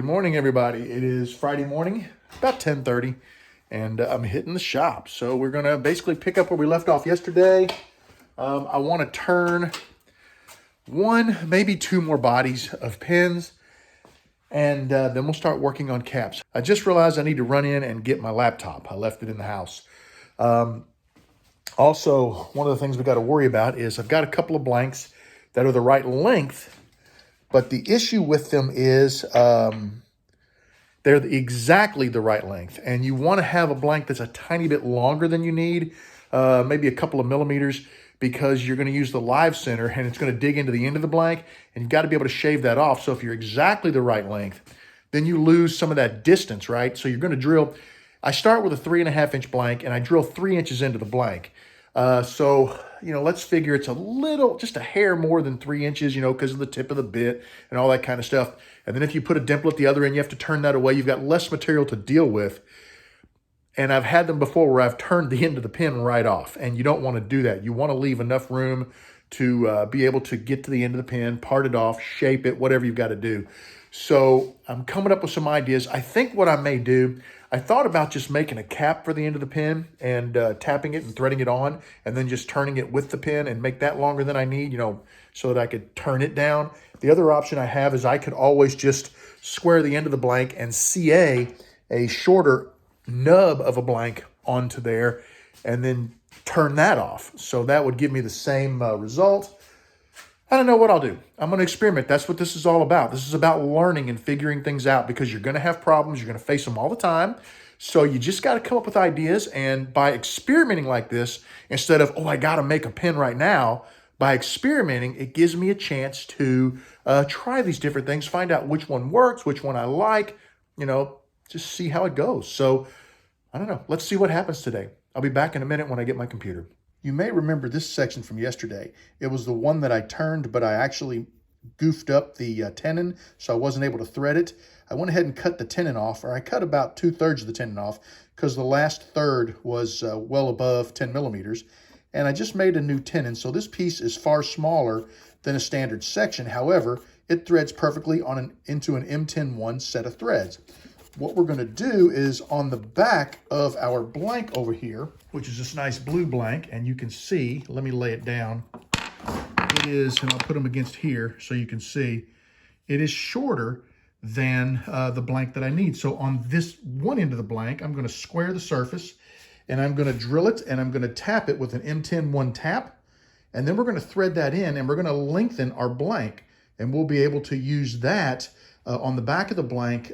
morning, everybody. It is Friday morning, about 10:30, and I'm hitting the shop. So we're going to basically pick up where we left off yesterday. I want to turn one, maybe two more bodies of pins, and then we'll start working on caps. I just realized I need to run in and get my laptop. I left it in the house. Also, one of the things we got to worry about is I've got a couple of blanks that are the right length, but the issue with them is they're exactly the right length. And you want to have a blank that's a tiny bit longer than you need, maybe a couple of millimeters, because you're going to use the live center and it's going to dig into the end of the blank, and you've got to be able to shave that off. So if you're exactly the right length, then you lose some of that distance, right? So you're going to drill. I start with a 3.5 inch blank and I drill 3 inches into the blank. Let's figure it's a little, just a hair more than 3 inches, because of the tip of the bit and all that kind of stuff. And then if you put a dimple at the other end, you have to turn that away. You've got less material to deal with. And I've had them before where I've turned the end of the pin right off, and you don't want to do that. You want to leave enough room to be able to get to the end of the pin, part it off, shape it, whatever you've got to do. So I'm coming up with some ideas. I think what I may do, I thought about just making a cap for the end of the pin and tapping it and threading it on, and then just turning it with the pin and make that longer than I need, so that I could turn it down. The other option I have is I could always just square the end of the blank and CA a shorter nub of a blank onto there and then turn that off. So that would give me the same result. I don't know what I'll do. I'm going to experiment. That's what this is all about. This is about learning and figuring things out, because you're going to have problems. You're going to face them all the time. So you just got to come up with ideas. And by experimenting like this, instead of, I got to make a pin right now, by experimenting, it gives me a chance to try these different things, find out which one works, which one I like, just see how it goes. So I don't know. Let's see what happens today. I'll be back in a minute when I get my computer. You may remember this section from yesterday. It was the one that I turned, but I actually goofed up the tenon, so I wasn't able to thread it. I went ahead and cut the tenon off, or I cut about 2/3 of the tenon off, because the last third was well above 10 millimeters. And I just made a new tenon, so this piece is far smaller than a standard section. However, it threads perfectly into an M10-1 set of threads. What we're going to do is on the back of our blank over here, which is this nice blue blank, and you can see, let me lay it down. It is, and I'll put them against here so you can see, it is shorter than the blank that I need. So on this one end of the blank, I'm going to square the surface, and I'm going to drill it, and I'm going to tap it with an M10-1 tap, and then we're going to thread that in, and we're going to lengthen our blank, and we'll be able to use that on the back of the blank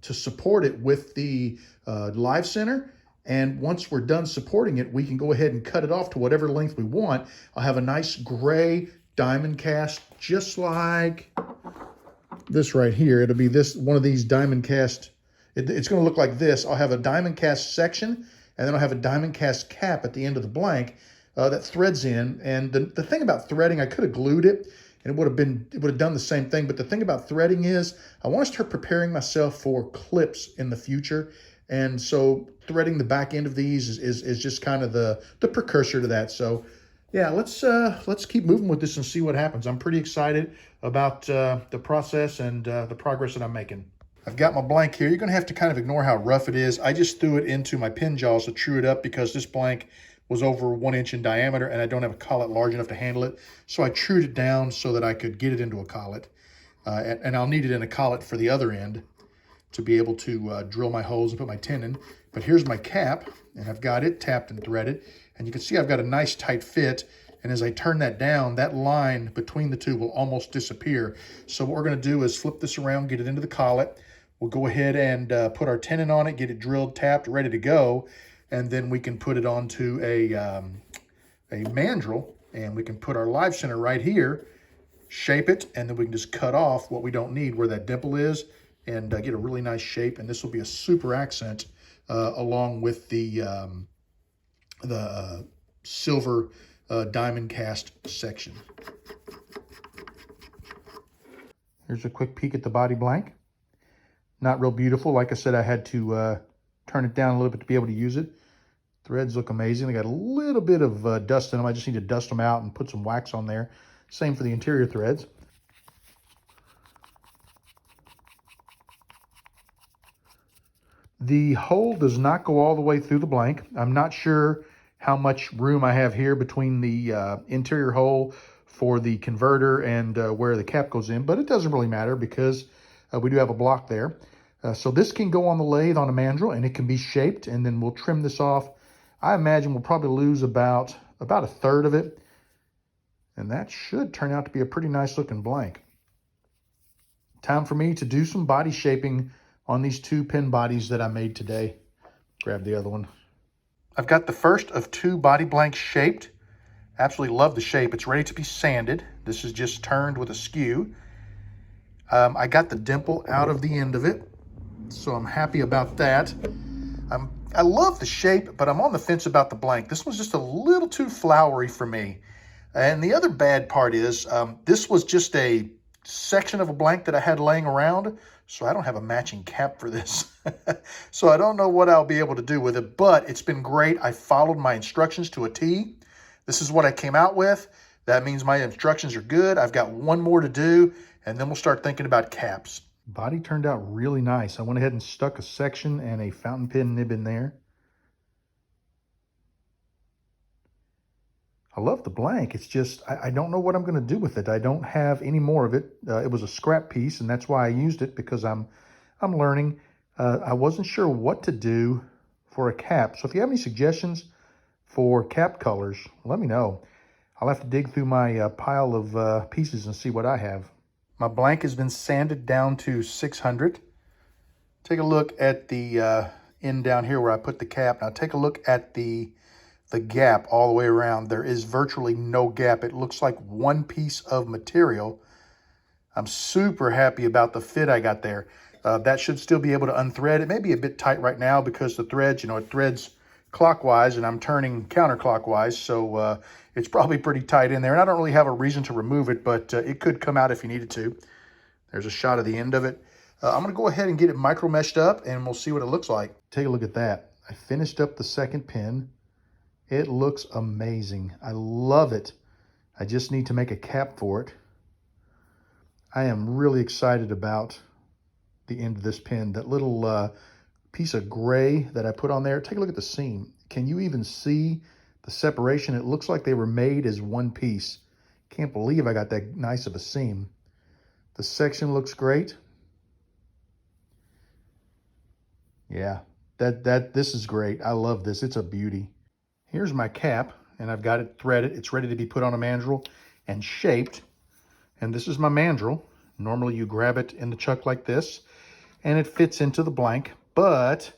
to support it with the live center. And once we're done supporting it, we can go ahead and cut it off to whatever length we want. I'll have a nice gray diamond cast, just like this right here. It'll be one of these diamond cast. It's going to look like this. I'll have a diamond cast section, and then I'll have a diamond cast cap at the end of the blank that threads in. And the thing about threading, I could have glued it, and it would have done the same thing. But the thing about threading is I want to start preparing myself for clips in the future. And so threading the back end of these is just kind of the precursor to that. So yeah, let's keep moving with this and see what happens. I'm pretty excited about the process and the progress that I'm making. I've got my blank here. You're going to have to kind of ignore how rough it is. I just threw it into my pin jaws to true it up, because this blank was over 1 inch in diameter, and I don't have a collet large enough to handle it. So I trued it down so that I could get it into a collet. And I'll need it in a collet for the other end to be able to drill my holes and put my tenon. But here's my cap, and I've got it tapped and threaded. And you can see I've got a nice tight fit. And as I turn that down, that line between the two will almost disappear. So what we're going to do is flip this around, get it into the collet. We'll go ahead and put our tenon on it, get it drilled, tapped, ready to go. And then we can put it onto a mandrel, and we can put our live center right here, shape it, and then we can just cut off what we don't need where that dimple is, and get a really nice shape. And this will be a super accent along with the silver diamond cast section. Here's a quick peek at the body blank. Not real beautiful. Like I said, I had to turn it down a little bit to be able to use it. Threads look amazing. They got a little bit of dust in them. I just need to dust them out and put some wax on there. Same for the interior threads. The hole does not go all the way through the blank. I'm not sure how much room I have here between the interior hole for the converter and where the cap goes in, but it doesn't really matter because we do have a block there. So this can go on the lathe on a mandrel and it can be shaped, and then we'll trim this off. I imagine we'll probably lose about a third of it, and that should turn out to be a pretty nice looking blank. Time for me to do some body shaping on these 2 pin bodies that I made today. Grab the other one. I've got the first of 2 body blanks shaped. Absolutely love the shape. It's ready to be sanded. This is just turned with a skew. I got the dimple out of the end of it, so I'm happy about that. I love the shape, but I'm on the fence about the blank. This one's just a little too flowery for me. And the other bad part is this was just a section of a blank that I had laying around, so I don't have a matching cap for this. So I don't know what I'll be able to do with it, but it's been great. I followed my instructions to a T. This is what I came out with. That means my instructions are good. I've got one more to do, and then we'll start thinking about caps. Body turned out really nice. I went ahead and stuck a section and a fountain pen nib in there. I love the blank. It's just, I don't know what I'm going to do with it. I don't have any more of it. It was a scrap piece, and that's why I used it, because I'm learning. I wasn't sure what to do for a cap. So if you have any suggestions for cap colors, let me know. I'll have to dig through my pile of pieces and see what I have. My blank has been sanded down to 600. Take a look at the end down here where I put the cap. Now take a look at the gap all the way around. There is virtually no gap. It looks like one piece of material. I'm super happy about the fit I got there. That should still be able to unthread. It may be a bit tight right now because the threads, it threads clockwise and I'm turning counterclockwise, so it's probably pretty tight in there. And I don't really have a reason to remove it, but it could come out if you needed to. There's a shot of the end of it. I'm going to go ahead and get it micro meshed up, and we'll see what it looks like. Take a look at that. I finished up the second pin. It looks amazing. I love it. I just need to make a cap for it. I am really excited about the end of this pin. That little piece of gray that I put on there. Take a look at the seam. Can you even see the separation? It looks like they were made as one piece. Can't believe I got that nice of a seam. The section looks great. Yeah, this is great. I love this. It's a beauty. Here's my cap, and I've got it threaded. It's ready to be put on a mandrel and shaped. And this is my mandrel. Normally you grab it in the chuck like this, and it fits into the blank. But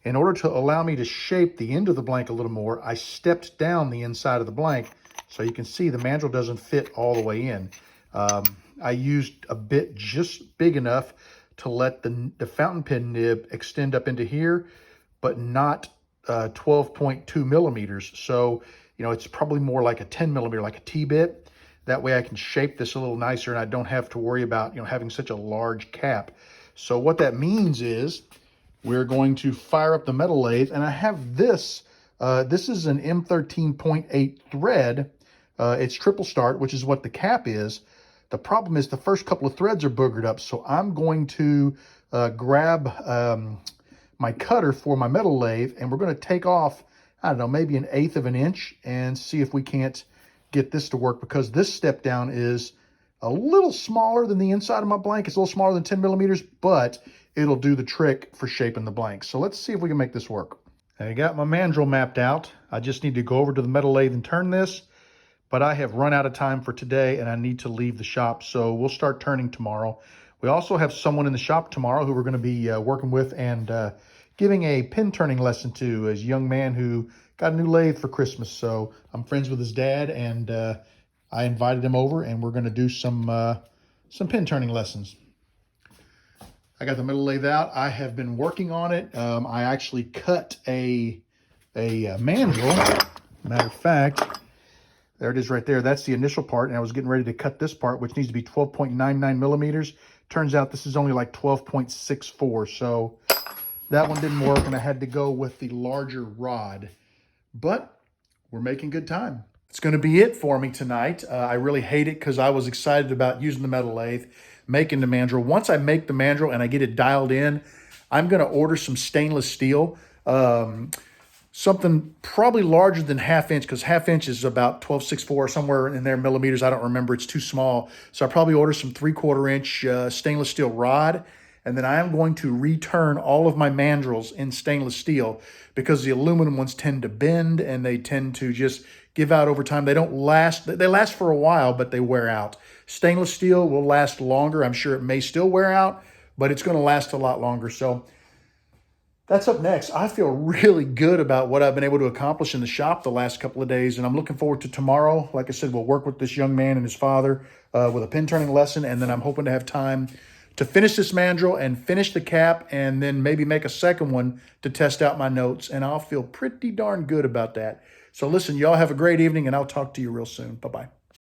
in order to allow me to shape the end of the blank a little more, I stepped down the inside of the blank, so you can see the mandrel doesn't fit all the way in. I used a bit just big enough to let the fountain pen nib extend up into here, but not 12.2 millimeters. So, it's probably more like a 10 millimeter, like a T-bit. That way I can shape this a little nicer and I don't have to worry about, having such a large cap. So what that means is we're going to fire up the metal lathe, and I have this. This is an M13.8 thread. It's triple start, which is what the cap is. The problem is the first couple of threads are boogered up, so I'm going to grab my cutter for my metal lathe, and we're going to take off, I don't know, maybe 1/8 of an inch, and see if we can't get this to work, because this step down is a little smaller than the inside of my blank. It's a little smaller than 10 millimeters, but it'll do the trick for shaping the blank. So let's see if we can make this work. I got my mandrel mapped out. I just need to go over to the metal lathe and turn this, but I have run out of time for today and I need to leave the shop, so we'll start turning tomorrow. We also have someone in the shop tomorrow who we're going to be working with and giving a pin turning lesson to, a young man who got a new lathe for Christmas. So I'm friends with his dad, and I invited him over, and we're going to do some pin turning lessons. I got the metal lathe out. I have been working on it. I actually cut a mandrel. Matter of fact, there it is right there. That's the initial part, and I was getting ready to cut this part, which needs to be 12.99 millimeters. Turns out this is only like 12.64, so that one didn't work, and I had to go with the larger rod. But we're making good time. It's going to be it for me tonight. I really hate it because I was excited about using the metal lathe, making the mandrel. Once I make the mandrel and I get it dialed in, I'm going to order some stainless steel, something probably larger than ½ inch, because ½ inch is about 12.64, somewhere in there, millimeters. I don't remember. It's too small. So I probably order some 3/4 inch stainless steel rod. And then I am going to return all of my mandrels in stainless steel, because the aluminum ones tend to bend and they tend to just give out over time. They don't last. They last for a while, but they wear out. Stainless steel will last longer. I'm sure it may still wear out, but it's going to last a lot longer. So that's up next. I feel really good about what I've been able to accomplish in the shop the last couple of days, and I'm looking forward to tomorrow. Like I said, we'll work with this young man and his father with a pin turning lesson, and then I'm hoping to have time to finish this mandrel and finish the cap, and then maybe make a second one to test out my notes, and I'll feel pretty darn good about that. So listen, y'all have a great evening, and I'll talk to you real soon. Bye-bye.